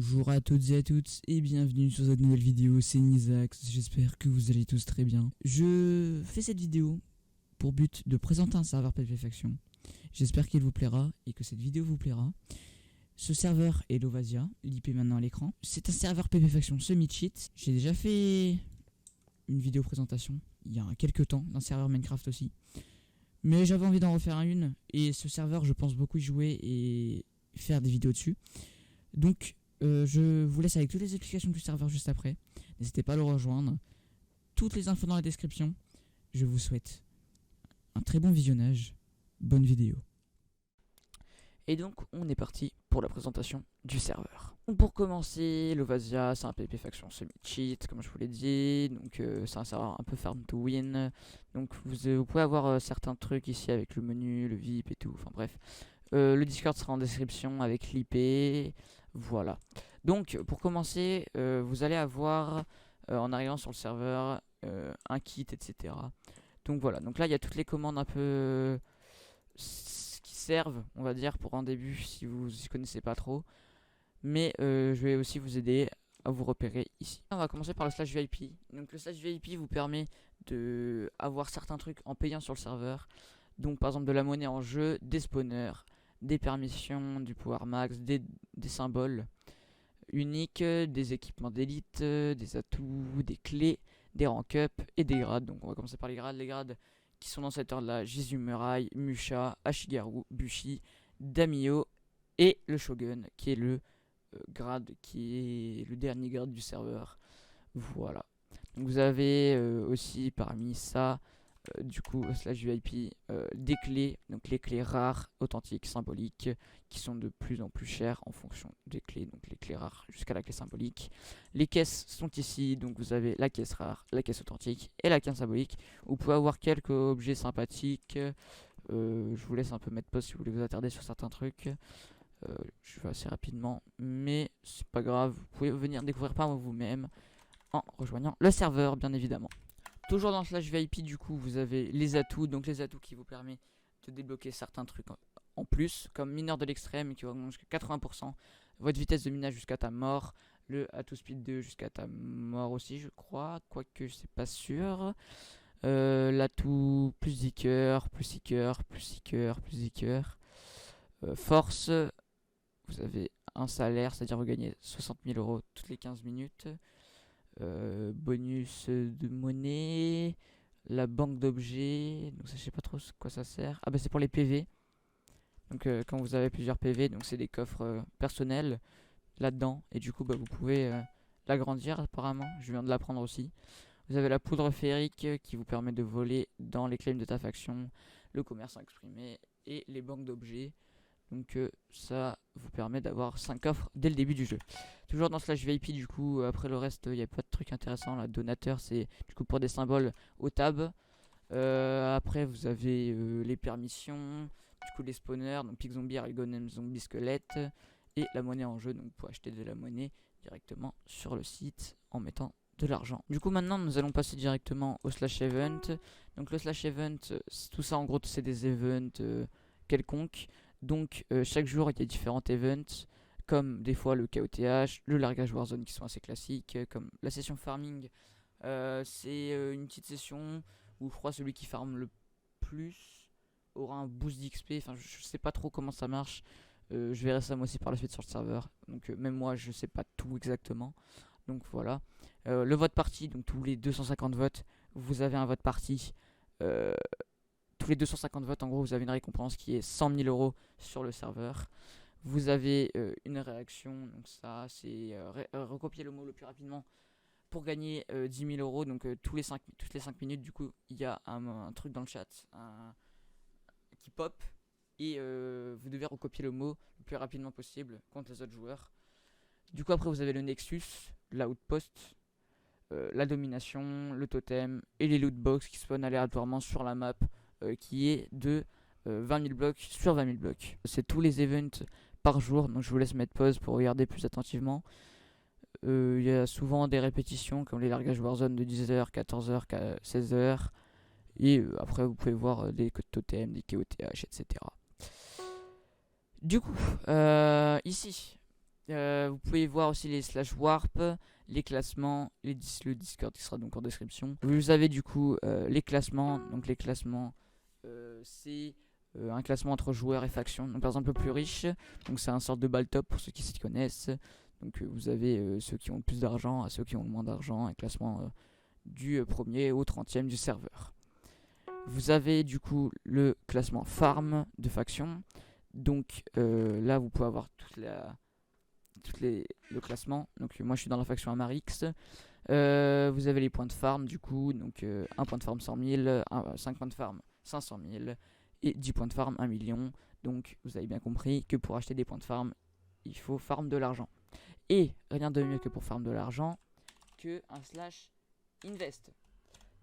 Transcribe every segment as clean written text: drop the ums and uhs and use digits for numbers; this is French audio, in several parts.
Bonjour à toutes et à toutes et bienvenue sur cette nouvelle vidéo, c'est Nizax, j'espère que vous allez tous très bien. Je fais cette vidéo pour but de présenter un serveur PvP Faction. J'espère qu'il vous plaira et que cette vidéo vous plaira. Ce serveur est l'Ovasia, l'IP maintenant à l'écran. C'est un serveur PvP Faction semi-cheat. J'ai déjà fait une vidéo présentation il y a quelques temps d'un serveur Minecraft aussi. Mais j'avais envie d'en refaire une et ce serveur je pense beaucoup y jouer et faire des vidéos dessus. Donc je vous laisse avec toutes les explications du serveur juste après. N'hésitez pas à le rejoindre. Toutes les infos dans la description. Je vous souhaite un très bon visionnage. Bonne vidéo. Et donc on est parti pour la présentation du serveur. Donc pour commencer, l'Ovasia c'est un PvP Faction semi-cheat comme je vous l'ai dit. Donc c'est un serveur un peu farm to win. Donc vous pouvez avoir certains trucs ici avec le menu, le VIP et tout. Enfin bref. Le Discord sera en description avec l'IP. Voilà. Donc pour commencer, vous allez avoir en arrivant sur le serveur un kit, etc. Donc voilà. Donc là il y a toutes les commandes un peu qui servent, on va dire, pour un début si vous ne connaissez pas trop. Mais je vais aussi vous aider à vous repérer ici. On va commencer par le slash VIP. Donc le slash VIP vous permet de avoir certains trucs en payant sur le serveur. Donc par exemple de la monnaie en jeu, des spawners, des permissions, du pouvoir max, des symboles uniques, des équipements d'élite, des atouts, des clés, des rank up et des grades. Donc on va commencer par les grades. Les grades qui sont dans cet ordre là: Jizumuraï, Musha, Ashigaru, Bushi, Damio et le Shogun qui est le grade, qui est le dernier grade du serveur. Voilà. Donc vous avez aussi parmi ça du coup slash VIP des clés, donc les clés rares, authentiques, symboliques, qui sont de plus en plus chères en fonction des clés, donc les clés rares jusqu'à la clé symbolique. Les caisses sont ici, donc vous avez la caisse rare, la caisse authentique et la caisse symbolique. Vous pouvez avoir quelques objets sympathiques. Je vous laisse un peu mettre pause si vous voulez vous attarder sur certains trucs. Je vais assez rapidement, mais c'est pas grave, vous pouvez venir découvrir par vous-même en rejoignant le serveur, bien évidemment. Toujours dans slash VIP, du coup, vous avez les atouts. Donc les atouts qui vous permettent de débloquer certains trucs en plus, comme mineur de l'extrême qui va augmenter jusqu'à 80%, votre vitesse de minage jusqu'à ta mort, le atout speed 2 jusqu'à ta mort aussi, je crois, quoique je sais pas sûr. L'atout plus seeker, plus seeker, plus seeker, plus seeker. Force, vous avez un salaire, c'est-à-dire vous gagnez 60 000 € toutes les 15 minutes. Bonus de monnaie, la banque d'objets, donc ça je sais pas trop quoi ça sert. Ah bah c'est pour les PV. Donc quand vous avez plusieurs PV, donc c'est des coffres personnels là-dedans, et du coup bah vous pouvez l'agrandir apparemment, je viens de l'apprendre aussi. Vous avez la poudre féerique qui vous permet de voler dans les claims de ta faction, le commerce exprimé et les banques d'objets. Donc ça vous permet d'avoir 5 coffres dès le début du jeu. Toujours dans slash VIP, du coup, après le reste, il n'y a pas de truc intéressant. La donateur, c'est du coup pour des symboles au tab. Après, vous avez les permissions, du coup les spawners, donc Pig Zombie, Argonem Zombie Squelette, et la monnaie en jeu, donc pour acheter de la monnaie directement sur le site en mettant de l'argent. Du coup maintenant nous allons passer directement au slash event. Donc le slash event, tout ça en gros c'est des events quelconques. Donc chaque jour il y a différents events, comme des fois le KOTH, le largage Warzone qui sont assez classiques, comme la session farming. C'est une petite session où je crois celui qui farme le plus aura un boost d'XP. Enfin je sais pas trop comment ça marche. Je verrai ça moi aussi par la suite sur le serveur. Donc même moi je sais pas tout exactement. Donc voilà. Le vote party, donc tous les 250 votes, vous avez un vote party. Tous les 250 votes, en gros, vous avez une récompense qui est 100 000 € sur le serveur. Vous avez une réaction, donc ça, c'est recopier le mot le plus rapidement pour gagner 10 000 €. Donc toutes les 5 minutes, du coup, il y a un truc dans le chat qui pop. Et vous devez recopier le mot le plus rapidement possible contre les autres joueurs. Du coup, après, vous avez le Nexus, l'outpost, la domination, le totem et les loot box qui spawnent aléatoirement sur la map, qui est de 20 000 blocs sur 20 000 blocs. C'est tous les events par jour, donc je vous laisse mettre pause pour regarder plus attentivement. Il y a souvent des répétitions comme les largages Warzone de 10h, 14h, 16h. Et après vous pouvez voir des codes totem, des KOTH, etc. Du coup, ici, Vous pouvez voir aussi les slash warp, les classements, le Discord qui sera donc en description. Vous avez du coup les classements. Donc les classements, c'est un classement entre joueurs et factions. Donc par exemple le plus riche, donc c'est un sorte de bal top pour ceux qui s'y connaissent. Donc vous avez ceux qui ont le plus d'argent à ceux qui ont le moins d'argent, un classement du premier au 30e du serveur. Vous avez du coup le classement farm de faction. Donc là vous pouvez avoir le classement. Donc moi je suis dans la faction Amarix. Vous avez les points de farm du coup. Donc 1 point de farm 100 000, 5 points de farm 500 000 et 10 points de farm 1 million. Donc vous avez bien compris que pour acheter des points de farm, il faut farm de l'argent. Et rien de mieux que pour farm de l'argent que un slash invest.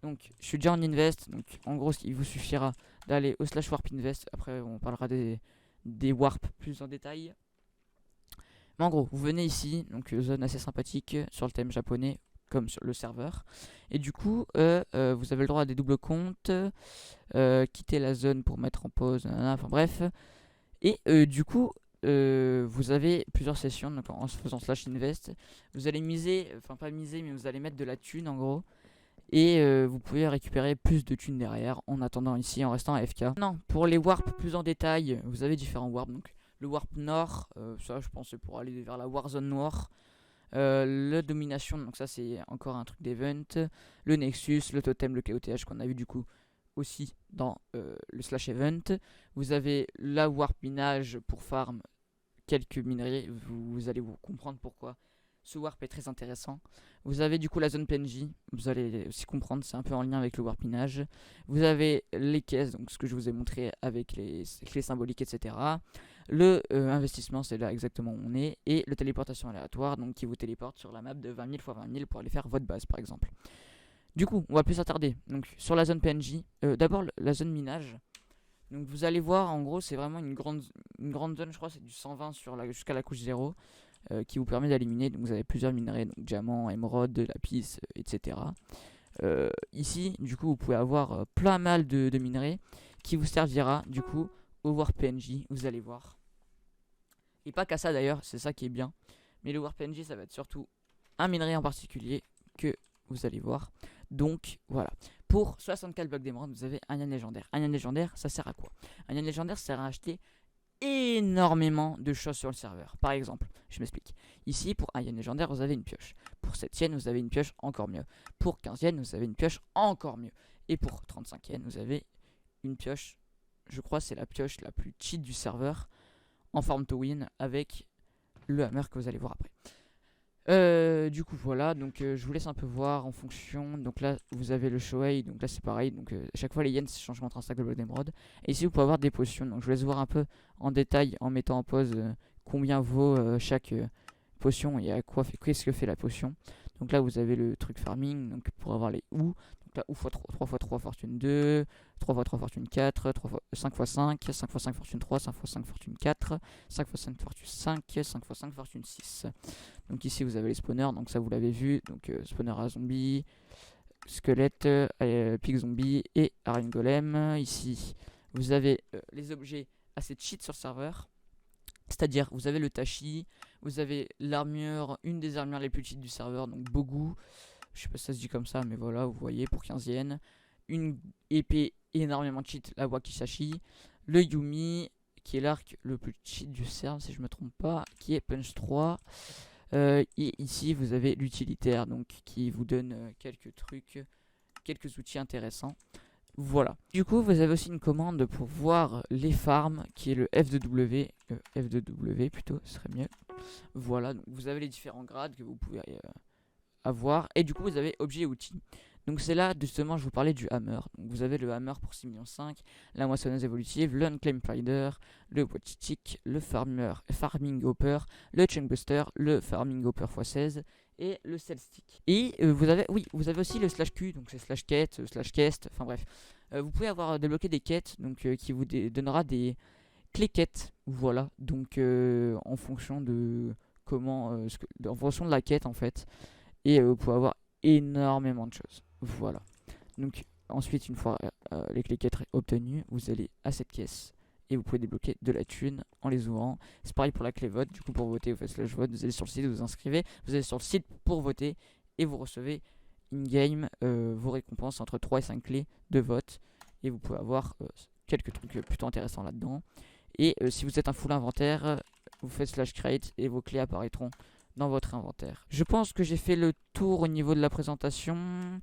Donc je suis déjà en invest. Donc en gros il vous suffira d'aller au slash warp invest. Après on parlera des warp plus en détail. Mais en gros, vous venez ici, donc zone assez sympathique sur le thème japonais, comme sur le serveur. Et du coup, vous avez le droit à des doubles comptes, quitter la zone pour mettre en pause, enfin bref. Et du coup, vous avez plusieurs sessions, donc en faisant slash invest, vous allez miser, enfin pas miser, mais vous allez mettre de la thune en gros. Et vous pouvez récupérer plus de thunes derrière en attendant ici, en restant AFK. Non, pour les warps plus en détail, vous avez différents warps. Donc le warp nord, ça je pense c'est pour aller vers la warzone noire. Le domination, donc ça c'est encore un truc d'event. Le nexus, le totem, le KOTH qu'on a vu du coup aussi dans le slash event. Vous avez la warp minage pour farm quelques minerais. Vous allez vous comprendre pourquoi ce warp est très intéressant. Vous avez du coup la zone PNJ, vous allez aussi comprendre, c'est un peu en lien avec le warpinage. Vous avez les caisses, donc ce que je vous ai montré avec les clés symboliques, etc. Le investissement, c'est là exactement où on est. Et le téléportation aléatoire, donc qui vous téléporte sur la map de 20 000 x 20 000 pour aller faire votre base par exemple. Du coup, on va plus s'attarder donc, sur la zone PNJ. D'abord, la zone minage. Donc vous allez voir, en gros, c'est vraiment une grande zone, je crois, c'est du 120 jusqu'à la couche 0. Qui vous permet d'éliminer. Donc vous avez plusieurs minerais, donc diamant, émeraude, lapis, etc. Ici, du coup, vous pouvez avoir plein mal de minerais qui vous servira du coup au Warp PNJ. Vous allez voir. Et pas qu'à ça d'ailleurs, c'est ça qui est bien. Mais le Warp PNJ, ça va être surtout un minerai en particulier que vous allez voir. Donc voilà. Pour 64 blocs d'émeraude, vous avez un yen légendaire. Un yen légendaire, ça sert à quoi? Un yen légendaire, ça sert à acheter énormément de choses sur le serveur. Par exemple, je m'explique. Ici, pour un yen légendaire, vous avez une pioche. Pour 7 yens, vous avez une pioche encore mieux. Pour 15 yens, vous avez une pioche encore mieux. Et pour 35 yens, vous avez une pioche, je crois c'est la pioche la plus cheat du serveur, en farm to win, avec le hammer que vous allez voir après. Du coup voilà, donc je vous laisse un peu voir en fonction. Donc là vous avez le Shoei, donc là c'est pareil. Donc à chaque fois les yens changent entre un stack de bloc d'émeraude. Et ici vous pouvez avoir des potions. Donc je vous laisse voir un peu en détail en mettant en pause combien vaut chaque potion et à quoi qu'est-ce que fait la potion. Donc là vous avez le truc farming, donc pour avoir les ou. Donc là ou x 3 x 3 fortune 2, 3 x 3 fortune 4, 5 x 5, 5 x 5 fortune 3, 5 x 5 fortune 4, 5 x 5 fortune 5, 5 x 5 fortune 6. Donc ici vous avez les spawners, donc ça vous l'avez vu, donc spawner à zombie, squelette, pig zombie et arène golem. Ici vous avez les objets assez cheat sur serveur, c'est-à-dire vous avez le tachi, vous avez l'armure, une des armures les plus cheat du serveur, donc Bogu, je sais pas si ça se dit comme ça, mais voilà, vous voyez pour 15 yens, une épée énormément cheat, la Wakizashi, le Yumi, qui est l'arc le plus cheat du serveur si je me trompe pas, qui est punch 3. Et ici vous avez l'utilitaire, donc qui vous donne quelques trucs, quelques outils intéressants. Voilà. Du coup vous avez aussi une commande pour voir les farms qui est le F2W, F2W plutôt, ce serait mieux. Voilà, donc vous avez les différents grades que vous pouvez avoir. Et du coup vous avez objet et outils. Donc c'est là justement je vous parlais du hammer. Donc vous avez le hammer pour 6,5 millions, la moissonneuse évolutive, le unclaimed spider, le watchstick, le farming hopper, le chainbuster, le farming hopper x16 et le cell stick. Et vous avez aussi le slash Q, donc c'est slash quête, slash quest, enfin bref. Vous pouvez avoir débloqué des quêtes donc qui vous donnera des clés quêtes. Voilà, donc en fonction de comment en fonction de la quête en fait. Et vous pouvez avoir énormément de choses. Voilà. Donc ensuite, une fois les clés quêtes obtenues, vous allez à cette caisse et vous pouvez débloquer de la thune en les ouvrant. C'est pareil pour la clé vote. Du coup, pour voter, vous faites slash vote, vous allez sur le site, vous vous inscrivez, vous allez sur le site pour voter et vous recevez in-game vos récompenses entre 3 et 5 clés de vote et vous pouvez avoir quelques trucs plutôt intéressants là-dedans. Et si vous êtes un full inventaire, vous faites slash create et vos clés apparaîtront dans votre inventaire. Je pense que j'ai fait le tour au niveau de la présentation.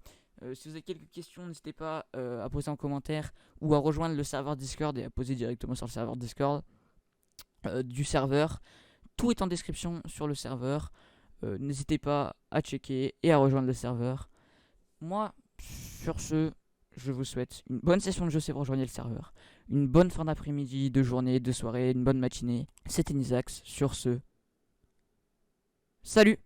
Si vous avez quelques questions, n'hésitez pas à poser en commentaire ou à rejoindre le serveur Discord et à poser directement sur le serveur Discord du serveur. Tout est en description sur le serveur. N'hésitez pas à checker et à rejoindre le serveur. Moi, sur ce, je vous souhaite une bonne session de jeu si vous rejoignez le serveur. Une bonne fin d'après-midi, de journée, de soirée, une bonne matinée. C'était Nizax. Sur ce, salut!